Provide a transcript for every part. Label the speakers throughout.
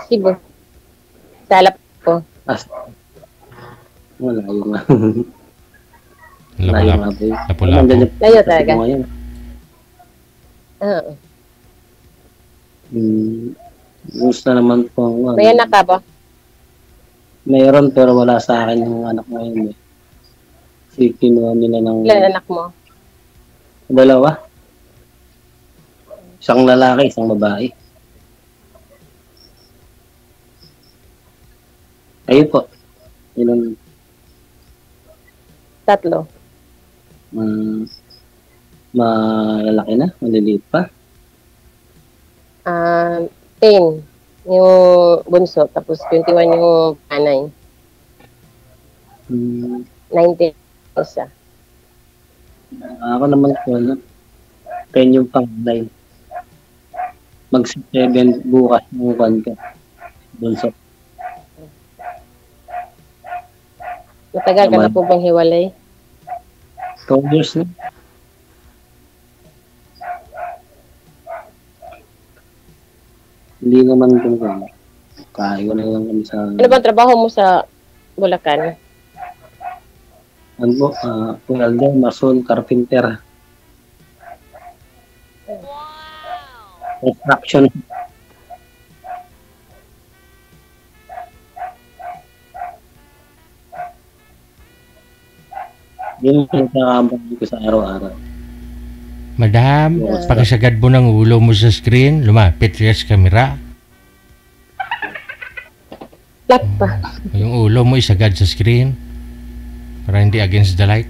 Speaker 1: Cebu. Sa Lapu.
Speaker 2: As, wala yung
Speaker 3: Lapu-lapu.
Speaker 2: eh.
Speaker 3: Lapu-lapu.
Speaker 1: Layo talaga.
Speaker 2: Ngayon.
Speaker 1: Oo.
Speaker 2: Gusto naman po.
Speaker 1: May anak ka ba?
Speaker 2: Mayroon pero wala sa akin yung anak ngayon eh. Si kinuha nila ng
Speaker 1: Ilan anak mo?
Speaker 2: dalawa. Isang lalaki, isang babae. Ayun po. Ilan?
Speaker 1: 3.
Speaker 2: Malalaki na, maliliit pa.
Speaker 1: 10. Yung bunso. Tapos 21 yung panay. 19 isa.
Speaker 2: Ako naman po, 10 yung pangalay. Mag-7 bukas yung kan ka. Bunso.
Speaker 1: Matagal ka na po bang hiwalay?
Speaker 2: 12 years na. Hindi naman kung kaya na lang kami sa...
Speaker 1: Ano ba trabaho mo sa Bulacan?
Speaker 2: Ano po, welder, mason, carpenter. Construction. Yun yung pinakakambang ko sa araw-araw.
Speaker 3: Madam,
Speaker 2: Yes.
Speaker 3: pakisagad mo ng ulo mo sa screen. Lumapit ka sa camera.
Speaker 1: Flat pa.
Speaker 3: Yung ulo mo isagad sa screen. Para hindi against the light.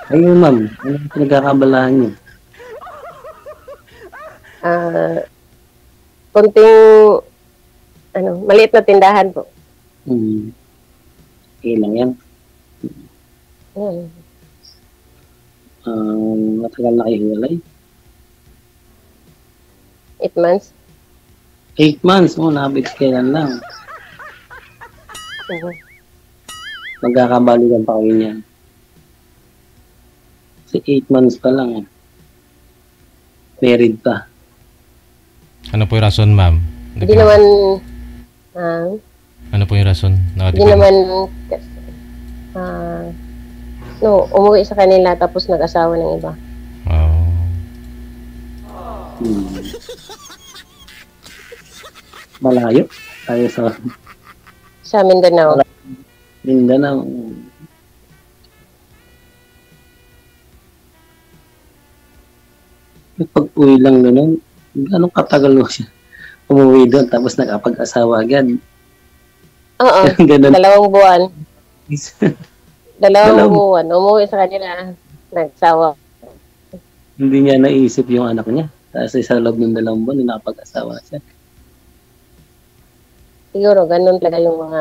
Speaker 2: Ayun ma'am, ano yung pinagkakabalahan niyo?
Speaker 1: Konting maliit na tindahan po.
Speaker 2: Okay lang yan.
Speaker 1: Yan.
Speaker 2: Matagal na kayo hiwalay.
Speaker 1: 8 months.
Speaker 2: 8 months, nabit kailan lang. Magkakabalikan pa kayo niyan. Kasi 8 months pa lang. Married pa.
Speaker 3: Ano po yung rason, ma'am?
Speaker 1: Hindi naman,
Speaker 3: Ano po yung rason?
Speaker 1: hindi naman, umuwi sa kanila tapos nag-asawa ng iba.
Speaker 3: Oh.
Speaker 2: Malayo. Tayo sa
Speaker 1: Sa Mindanao.
Speaker 2: Mindanao. Pag-uwi lang nun, anong katagal mo siya? Umuwi doon, tapos nakapag-asawa agad.
Speaker 1: Oo,
Speaker 2: Ganun.
Speaker 1: 2 buwan. 2 buwan. Umuwi sa kanila. Nagsawa.
Speaker 2: Hindi niya naisip yung anak niya. Kasi sa loob ng 2 buwan, nakapag-asawa siya.
Speaker 1: Siguro, ganun talaga yung mga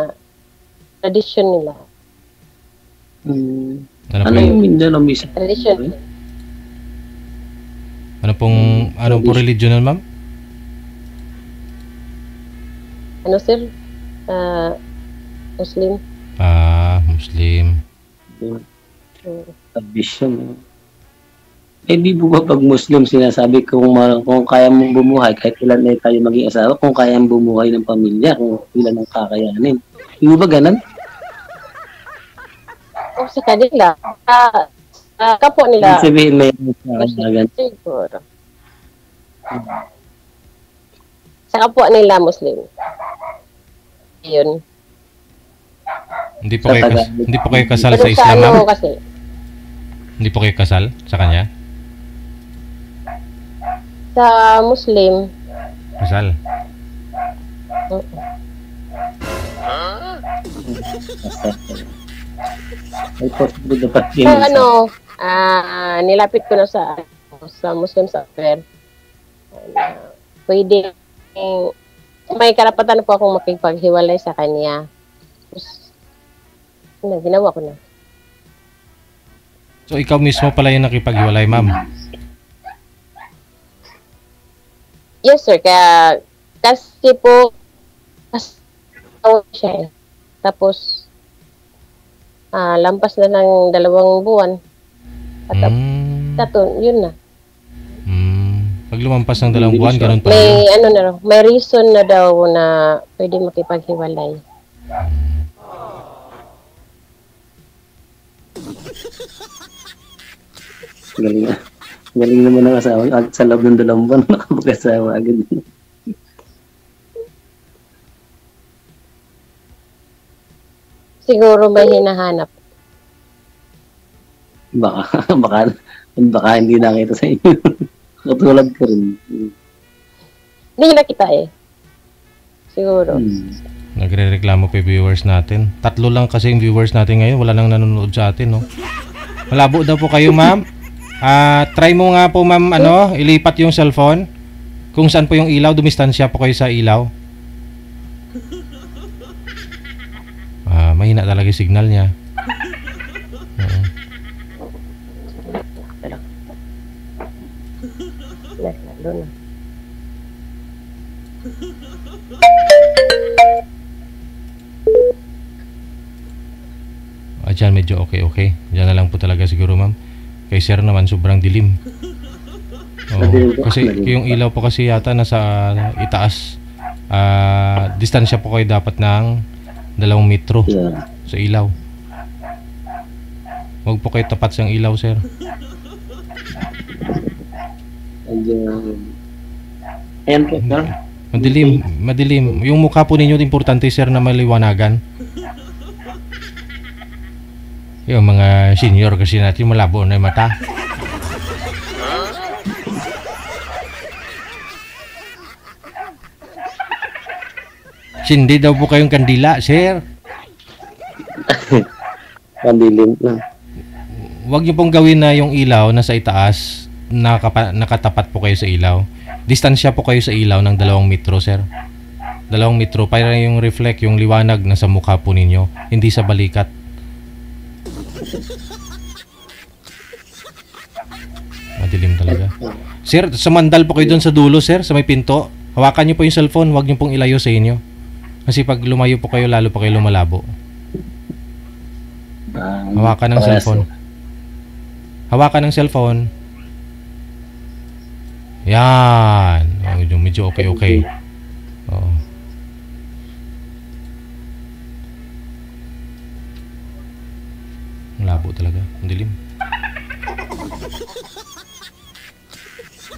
Speaker 1: tradisyon nila.
Speaker 2: Ano yung Mindanao mission?
Speaker 1: Tradisyon.
Speaker 3: Anong po religion nun, ma'am?
Speaker 1: Ano, sir? Muslim.
Speaker 3: Muslim.
Speaker 2: Tradition. Eh di po ba pag Muslim sinasabi kung kaya mong bumuhay, kahit ilan na tayo maging asawa, kung kaya mong bumuhay ng pamilya, kung ilan ang kakayanin. Di ba ganun?
Speaker 1: O sa kanila, kapwa nila.
Speaker 2: Sabihin may kakayanan.
Speaker 1: Siguro. Sa kapwa nila Muslim. Yun.
Speaker 3: Hindi po kayo kasal
Speaker 1: Pero
Speaker 3: sa Islam, ma'am?
Speaker 1: kasi,
Speaker 3: Hindi po kayo kasal sa kanya?
Speaker 1: sa Muslim,
Speaker 3: Kasal.
Speaker 2: Ay possible dapat
Speaker 1: so nilapit ko na sa Muslim sa affair. Pwede, may karapatan po akong makipaghiwalay sa kanya. Tapos, ginawa ko na.
Speaker 3: So, ikaw mismo pala yung nakipaghiwalay, ma'am?
Speaker 1: Yes, sir. Kasi po, siya. Tapos, lampas na ng 2 buwan. At yun na.
Speaker 3: Pag lumampas ng 2
Speaker 2: Hindi
Speaker 3: buwan,
Speaker 2: siya.
Speaker 3: ganun pa rin.
Speaker 1: May ano na raw, may reason na daw na pwede makipaghiwalay.
Speaker 2: Galing na. Galing naman ang asawa. At sa loob ng 2 buwan, nakapag-asawa agad.
Speaker 1: Siguro may hinahanap.
Speaker 2: Baka hindi nakita sa inyo. Katulad ko rin.
Speaker 1: Hindi nakita eh. Siguro.
Speaker 3: Nagre-reklamo pa yung viewers natin. 3 lang kasi yung viewers natin ngayon. Wala nang nanonood sa atin, no? Malabo daw po kayo, ma'am. Try mo nga po, ma'am, ilipat yung cellphone. Kung saan po yung ilaw, dumistansya po kayo sa ilaw. Mahina talaga yung signal niya.
Speaker 1: Lalo na.
Speaker 3: Dyan medyo okay. Dyan na lang po talaga siguro, ma'am. Kay sir naman sobrang dilim. Kasi yung ilaw po kasi yata nasa itaas. Distansya po kayo dapat ng 2 metro
Speaker 2: Yeah.
Speaker 3: sa ilaw. Huwag po kayo tapat sa ilaw, sir.
Speaker 2: Ayan po, sir.
Speaker 3: Madilim. Yung mukha po ninyo importante, sir, na maliwanagan. Yung mga senior kasi natin malabo na yung mata. Hindi daw po kayong kandila, sir.
Speaker 2: Pandilim na.
Speaker 3: Huwag niyo pong gawin na yung ilaw nasa itaas, nakatapat po kayo sa ilaw. Distansya po kayo sa ilaw ng 2 metro, sir. 2 metro para yung reflect, yung liwanag nasa mukha po ninyo, hindi sa balikat. Madilim talaga. Sir, sumandal po kayo doon sa dulo, sir, sa may pinto. Hawakan niyo po yung cellphone, huwag niyo pong ilayo sa inyo. Kasi pag lumayo po kayo, lalo pa kayo lumalabo. Hawakan ng cellphone. Hawakan ng cellphone. Yan. Medyo okay. Oo. Labo talaga. Ang dilim.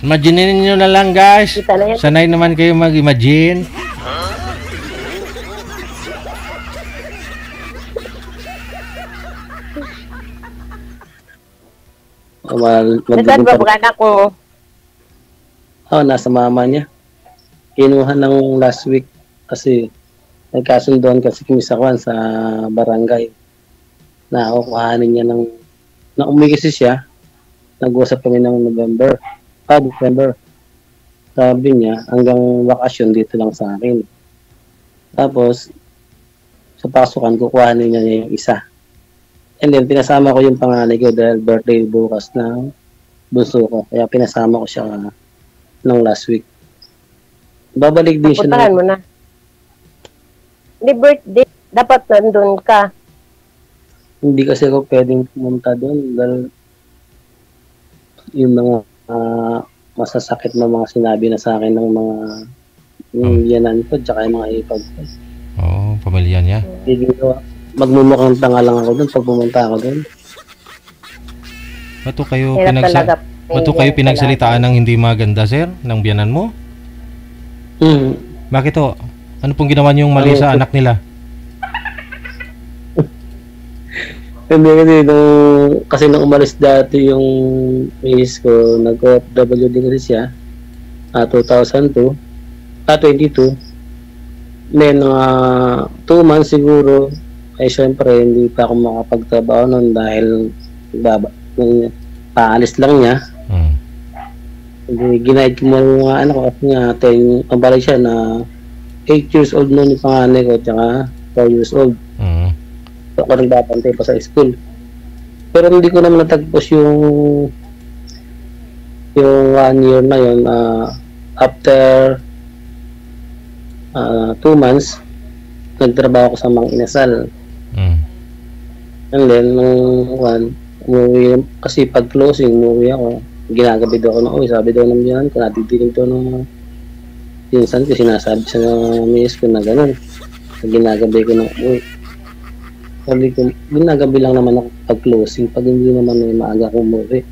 Speaker 3: Imagine niyo na lang, guys.
Speaker 1: Kita na yan.
Speaker 3: Sanay naman kayo mag-imagine.
Speaker 1: Nasaan ba mga anak ko?
Speaker 2: Nasa mama niya. Kinuha ng last week kasi nagkasundoan kasi kami sa barangay na kukuhanin niya na umuwi kasi siya. Nag-usap kami ng December. Sabi niya, hanggang bakasyon dito lang sa akin. Tapos, sa pasukan, kukuhanin niya yung isa. And then, pinasama ko yung panganay ko dahil birthday bukas ng bunso ko. Kaya pinasama ko siya ng last week. Babalik din siya.
Speaker 1: Puntahan mo na. Hindi birthday. Dapat nandun ka.
Speaker 2: Hindi kasi ako pwedeng pumunta doon dahil yung mga masasakit na mga sinabi na sa akin ng mga yanan ko tsaka yung mga ipag ko.
Speaker 3: Oo, pamilya niya.
Speaker 2: Hindi ko magmumukhang tanga lang ako doon pag pumunta ako doon.
Speaker 3: Bato kayo pinagsalitaan ng hindi maganda, sir, ng biyanan mo? Bakit to? Ano pong ginawa niyong mali sa anak nila?
Speaker 2: Hindi kasi nung umalis dati yung miss ko, nag-OFW din kasi siya 2002 22. Then 2 months siguro ay syempre hindi pa ako makapagtrabaho noon dahil paalis lang niya. Ginaid ko mga anak ko kasi nga pabalik siya na 8 years old noon yung panganay ko tsaka 4 years old. So, ako nagbabantay pa sa school. Pero hindi ko naman natagpos yung 1 year na yun. After 2 months, nagtrabaho ko sa Mang Inasal. And then, umuwi, kasi pag closing, umuwi ako. ginagabi daw ako ng uwi. Sabi daw ng yan, kung natitigil daw ng pinsan ko, sinasabi sa miss ko na gano'n. Ginagabi ko ng uwi. Sabi ko, ginagabi lang naman ako pag closing, pag hindi naman may maaga akong umuwi.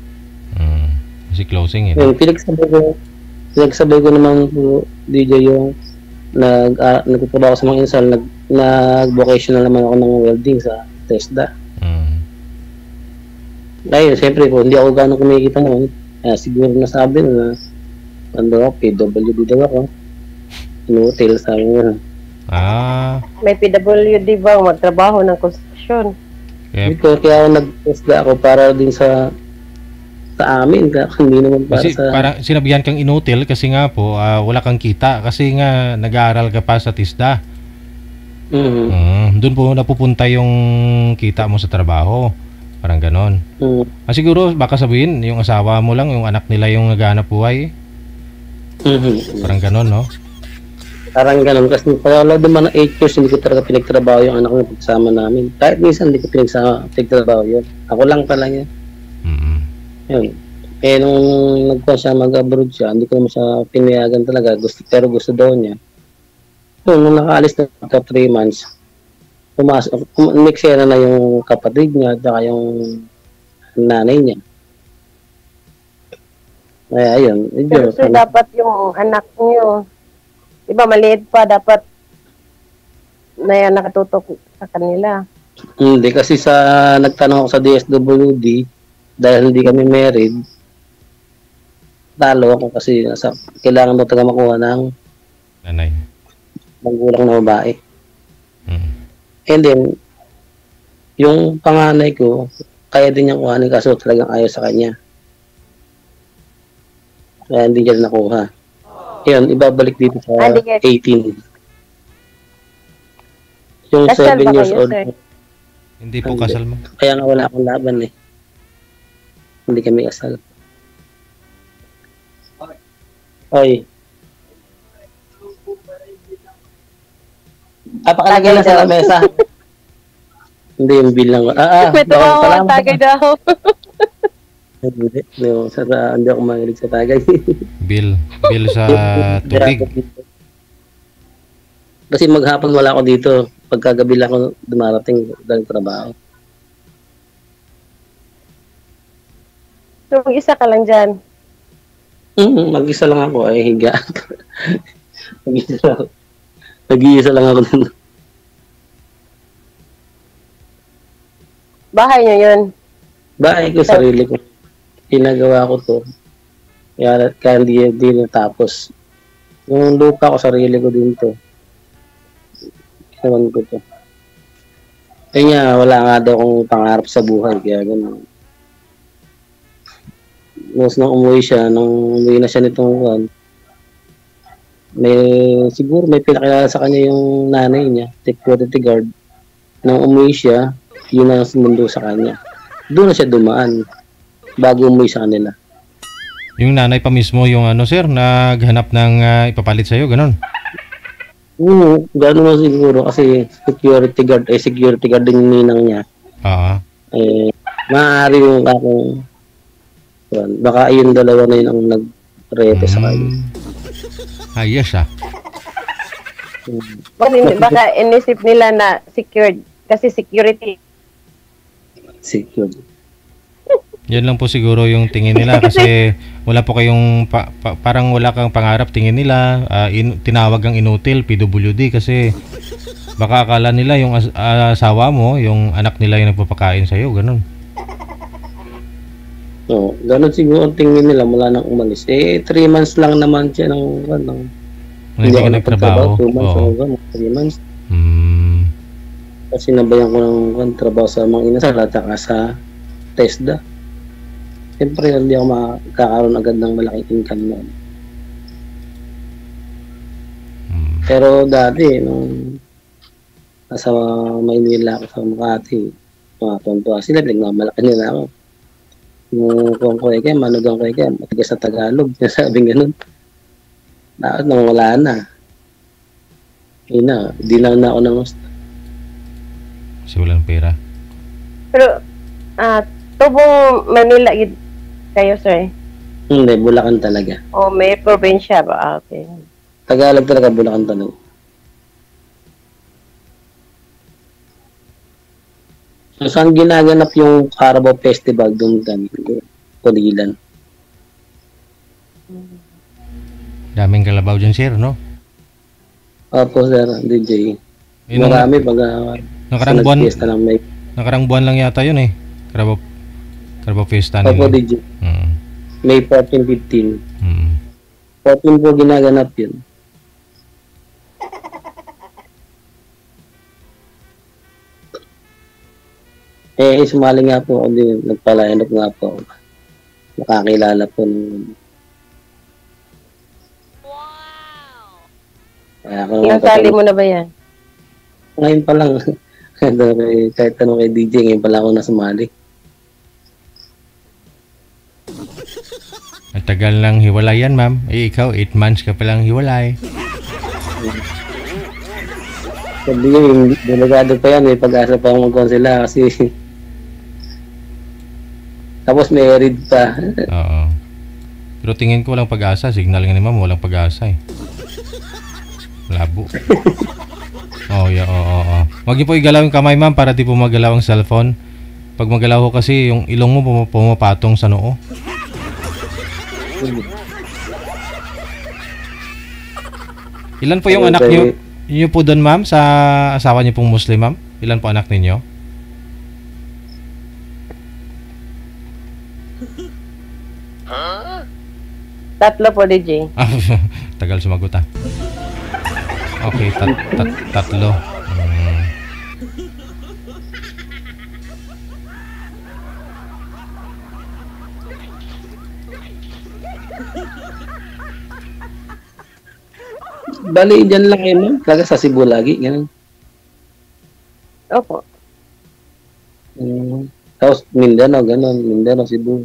Speaker 3: Kasi closing eh.
Speaker 2: Yung pinagsabay ko naman po, DJ, yung nagtatrabaho sa mga insal, nag-vocational naman ako ng welding sa TESDA. Kaya siyempre po, hindi ako gano'ng kumikita noon. Siguro nasabi na ako, PWD daw ako. In-hotel, sabi nga.
Speaker 1: May PWD ba magtrabaho ng construction?
Speaker 2: Kaya ako nag-TESDA ako para din sa amin, hindi naman para
Speaker 3: kasi
Speaker 2: sa...
Speaker 3: parang sinabihan kang inutil kasi nga po, wala kang kita kasi nga nag-aaral ka pa sa TESDA. Doon po napupunta yung kita mo sa trabaho. Parang ganon. Siguro baka sabihin, yung asawa mo lang, yung anak nila yung naghahanap buhay. Parang ganon, no?
Speaker 2: Parang ganon. Kasi pala naman ng 8 years, hindi ko talaga pinagtrabaho yung anak ko pagsama namin. Kahit minsan, hindi ko pinagtrabaho yun. Ako lang pala yun. Yun. Eh, nung nagpa siya, mag-abroad siya, hindi ko naman siya pinayagan talaga. Pero gusto daw niya. Yun, nung nakaalis na after 3 months, next na yung kapatid niya at saka yung nanay niya. Kaya ayun.
Speaker 1: Pero sir, dapat yung anak niyo, diba maliit pa, dapat na yan nakatutok sa kanila.
Speaker 2: Hindi, kasi nagtanong ako sa DSWD, dahil hindi kami married, talo ako kasi kailangan daw taga makuha ng
Speaker 3: nanay.
Speaker 2: magulang na babae. And then, yung panganay ko, kaya din niyang kuhanin kaso talagang ayaw sa kanya. Kaya hindi niya nakuha. Yun, ibabalik dito sa 18. Yung
Speaker 1: Kasal
Speaker 2: 7
Speaker 1: ba
Speaker 2: years
Speaker 1: kayo,
Speaker 2: old.
Speaker 1: sir?
Speaker 3: Hindi po kasal mo.
Speaker 2: Kaya nga wala akong laban eh. Hindi kami kasal. Oy. Pakalagay lang sa lamesa. Hindi yung bill lang.
Speaker 1: May tumawa ang tagay daw.
Speaker 2: Hindi ako mahilig sa tagay.
Speaker 3: Bill sa tubig.
Speaker 2: Kasi maghapon wala ako dito. Pagkagabi lang ako dumarating dahil trabaho.
Speaker 1: So, mag-isa ka lang dyan.
Speaker 2: Mag-isa lang ako. Ay, higa. Mag-iisa lang ako dun.
Speaker 1: Bahay niyo yun?
Speaker 2: Bahay ko, sarili ko. Ginagawa ko to. Kaya hindi natapos. Yung lupa ko, sarili ko din to. Ewan ko to. Kaya wala nga daw akong pangarap sa buhay. Kaya gano'n. Nung umuwi na siya nitong buwan, siguro may pinakilala sa kanya yung nanay niya, security guard. Nung umuwi siya, yun ang mundo sa kanya. Doon na siya dumaan bago umuwi sa kanila.
Speaker 3: Yung nanay pa mismo yung sir, naghanap ng ipapalit sa'yo, ganon?
Speaker 2: Gano'n mo siguro kasi security guard din yung ninang niya. Maaari yung akong baka ayun dalawa na yun ang nag-reto sa kanya.
Speaker 3: Ayos
Speaker 1: Baka inisip nila na secured. Kasi security.
Speaker 2: Secured.
Speaker 3: Yan lang po siguro yung tingin nila kasi wala po kayong parang wala kang pangarap tingin nila. Tinawag ang inutil PWD kasi baka akala nila yung asawa mo, yung anak nila yung nagpapakain sa'yo, ganun.
Speaker 2: Ganun siguro ang tingin nila mula nang umalis. 3 months lang naman siya
Speaker 3: hindi ka nagtrabaho.
Speaker 2: 2 months, 3 months. Kasi nabayan ko ng trabaho sa mga inasal at saka sa TESDA. Siyempre, hindi ako makakaroon agad ng malaking income noon. Pero dati, nung nasa Maynila ako sa Makati, mga tonto sila, nagmamalaki nila ako. Kung kweke, manugang kweke, matigas sa Tagalog. Sabing ganun. Nang wala na. Di lang na ako ng gusto.
Speaker 3: Kasi walang pera.
Speaker 1: Pero, tubong Manila kayo, sir?
Speaker 2: Hindi, Bulacan talaga.
Speaker 1: O may probinsya ba? Ah, okay.
Speaker 2: Tagalog talaga, Bulacan talaga. So, saan ginaganap yung Carabao Festival doon kami? Kulilan.
Speaker 3: Daming kalabaw dyan, sir, no?
Speaker 2: Opo, sir, DJ.
Speaker 3: Yun ang-
Speaker 2: Marami pag
Speaker 3: Nakarang buwan,
Speaker 2: fiesta lang may.
Speaker 3: nakarang buwan lang yata yun eh. Carabao Fiesta
Speaker 2: Opo,
Speaker 3: nila.
Speaker 2: DJ.
Speaker 3: Mm.
Speaker 2: May 14, 15.
Speaker 3: Mm.
Speaker 2: 14 po ginaganap yun. Sumali nga po ako din. Nagpalayan up nga po ako. Nakakilala po ng... Kaya ako naman
Speaker 1: Nasali mo na ba yan?
Speaker 2: ngayon pa lang. Kahit tanong kay DJ, ngayon pa lang ako nasumali.
Speaker 3: Ang tagal lang hiwalay yan, ma'am. Eh, ikaw, 8 months ka palang hiwalay.
Speaker 2: Sabi niya, yung delegado pa yan, may pag-asa pa akong magkonsela kasi tapos married pa.
Speaker 3: Oo. Pero tingin ko walang pag-asa. Signal nga ni ma'am, walang pag-asa eh. Labo. Oh, yeah, oo. Wag niyo po igalaw yung kamay, ma'am, para di po magalaw ang cellphone. Pag magalaw ko kasi, yung ilong mo pumapatong sa noo. Ilan po yung anak niyo? Niyo po doon, ma'am, sa asawa niyo pong Muslim, ma'am? Ilan po anak ninyo?
Speaker 1: Tatlo po, DJ.
Speaker 3: Tagal sumagot ah. Okay, tatlo. Mm.
Speaker 2: Bali, dyan lang kayo, ma'am. Talaga sa Cebu lagi, ganun.
Speaker 1: Opo.
Speaker 2: Tapos Mindanao, ganun. Mindanao, Cebu.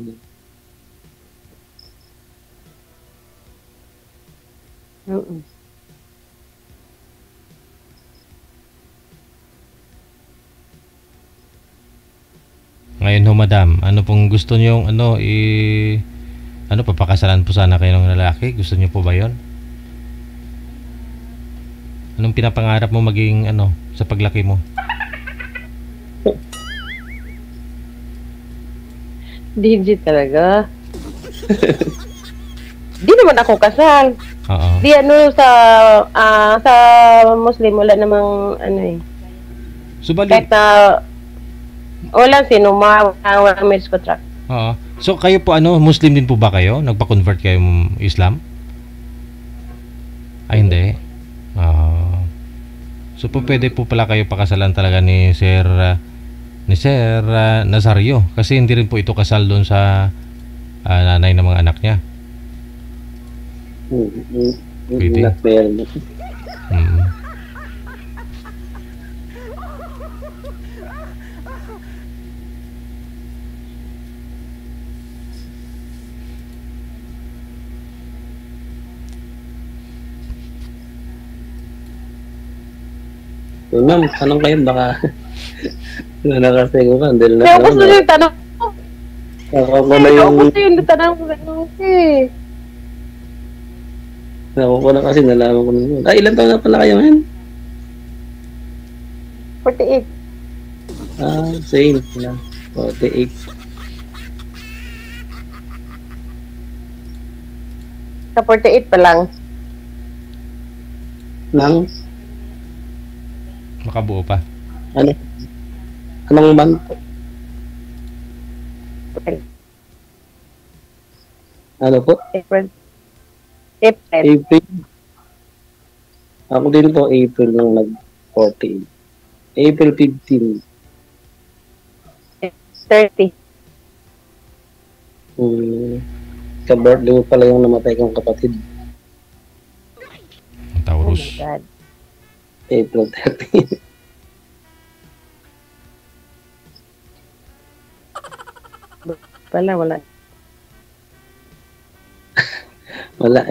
Speaker 1: Mm-mm.
Speaker 3: Ngayon ho, madam, ano pong gusto niyo papakasalan po sana kayo ng lalaki? Gusto niyo po ba 'yon? Anong pinapangarap mo maging sa paglaki mo?
Speaker 1: DJ talaga. Di naman ako kasal.
Speaker 3: Oo.
Speaker 1: Di sa Muslim wala namang eh.
Speaker 3: So bali,
Speaker 1: Kahit na walang walang marriage contract.
Speaker 3: oo. So kayo po Muslim din po ba kayo? Nagpa-convert kayo Islam? Ay hindi. So po pwede po pala kayo pakasalan talaga ni Sir Nazario kasi hindi rin po ito kasal doon sa nanay ng mga anak niya. Pwede.
Speaker 2: Not meron.
Speaker 3: Mm.
Speaker 2: Ma'am, tanong kayo baka nakasego ka dahil
Speaker 1: Kaya gusto yung tanong ko.
Speaker 2: ako na yung
Speaker 1: Gusto yung tanong ko.
Speaker 2: ako na kasi nalaman ko na. Ilan taon na pala kayo ngayon?
Speaker 1: 48.
Speaker 2: Same na. 48.
Speaker 1: Sa 48 pa lang.
Speaker 2: Nang
Speaker 3: Makabuo pa.
Speaker 2: ano? Anong month? Ano po?
Speaker 1: April.
Speaker 2: April. Ako din po April nung nag-14. April 15.
Speaker 1: 30.
Speaker 2: Ka-birthday mo pala yung namatay kong kapatid.
Speaker 3: Ang
Speaker 1: Oh my
Speaker 3: Taurus.
Speaker 1: God.
Speaker 2: April 30.
Speaker 1: Wala.
Speaker 2: Wala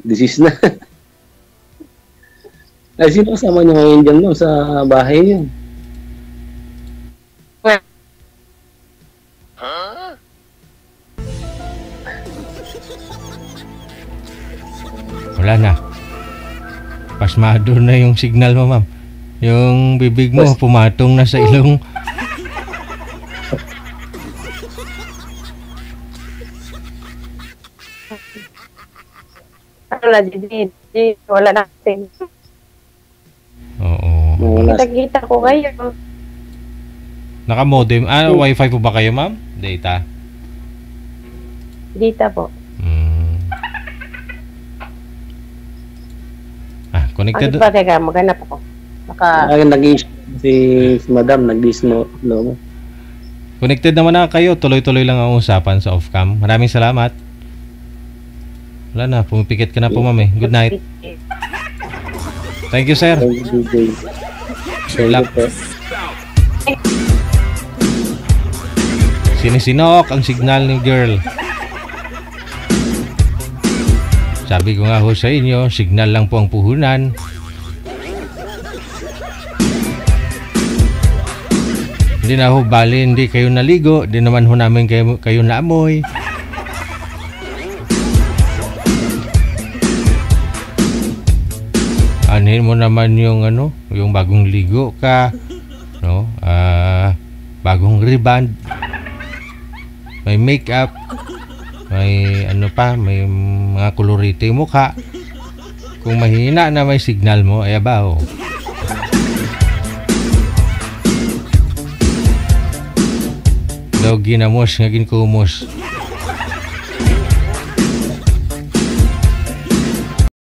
Speaker 2: disease na. Ay, sino kasama niyo ngayon dyan no, sa bahay niyo?
Speaker 3: Wala na. Pasmado na yung signal mo, ma'am. Yung bibig mo pumatong na sa ilong.
Speaker 1: Ano na, wala na kasi.
Speaker 3: Oo.
Speaker 2: Wala.
Speaker 1: Kita-kita ko kayo.
Speaker 3: Naka-modem. Wi-Fi po ba kayo, ma'am? Data?
Speaker 1: Dita po.
Speaker 3: Connected.
Speaker 1: Ano ba, teka, maghanap ako. Baka,
Speaker 2: Si Madam, nag-disno. No?
Speaker 3: Connected naman na kayo. Tuloy-tuloy lang ang usapan sa off-cam. Maraming salamat. Wala na. Pumipikit ka na po, ma'am. Good night. Thank you, sir. Good luck. Sinisinok ang signal ni girl. Sabi ko nga ho sa inyo, signal lang po ang puhunan. Hindi na ho bali, hindi kayo naligo. Di naman ho namin kayo naamoy. Anhin mo naman yung yung bagong ligo ka, no? Bagong reband. May makeup. May may mga kolorito yung mukha. Kung mahina na may signal mo, ay abaho. Daw ginamos nga ginkumos.